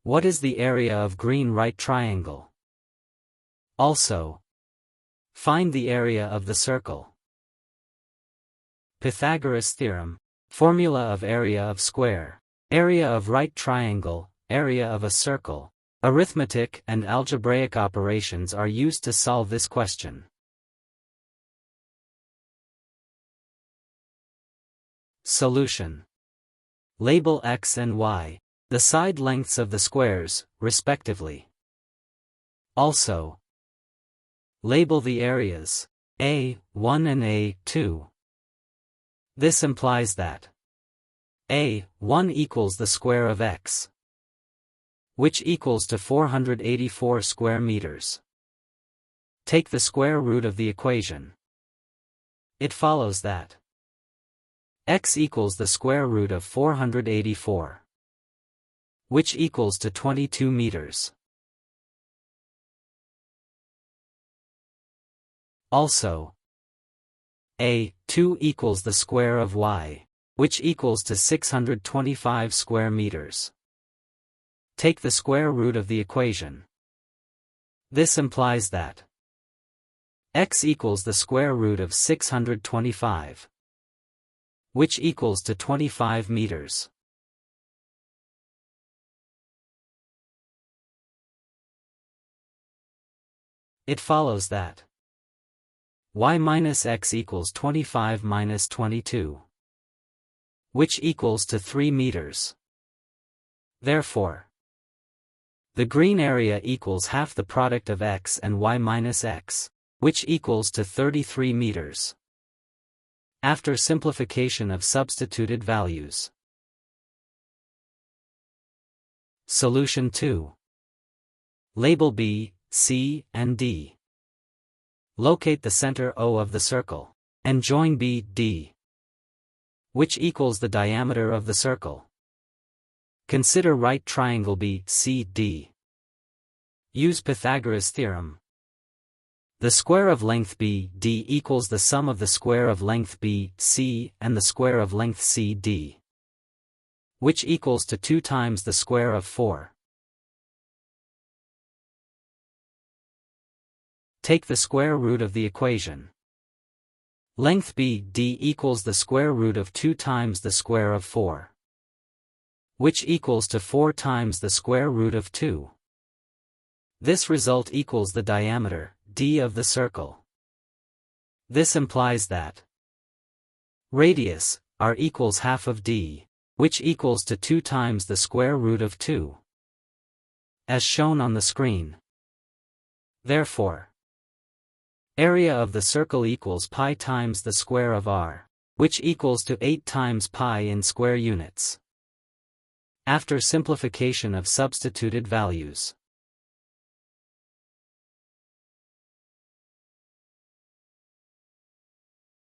What is the area of green right triangle? Also, find the area of the circle. Pythagoras theorem. Formula of area of square. Area of right triangle, area of a circle. Arithmetic and algebraic operations are used to solve this question. Solution. Label x and y, the side lengths of the squares, respectively. Also, label the areas, A1 and A2. This implies that A1 equals the square of x, which equals to 484 square meters. Take the square root of the equation. It follows that x equals the square root of 484, which equals to 22 meters. Also, A2 equals the square of y, which equals to 625 square meters. Take the square root of the equation. This implies that x equals the square root of 625, which equals to 25 meters. It follows that y minus x equals 25 minus 22, which equals to 3 meters. Therefore, the green area equals half the product of x and y minus x, which equals to 33 meters. After simplification of substituted values. Solution 2. Label B, C, and D. Locate the center O of the circle, and join B, D, which equals the diameter of the circle. Consider right triangle B, C, D. Use Pythagoras theorem. The square of length B, D equals the sum of the square of length B, C, and the square of length C, D, which equals to 2 times the square of 4. Take the square root of the equation. Length BD equals the square root of 2 times the square of 4, which equals to 4 times the square root of 2. This result equals the diameter, D, of the circle. This implies that radius, R, equals half of D, which equals to 2 times the square root of 2, as shown on the screen. Therefore, area of the circle equals pi times the square of R, which equals to 8 times pi in square units. After simplification of substituted values.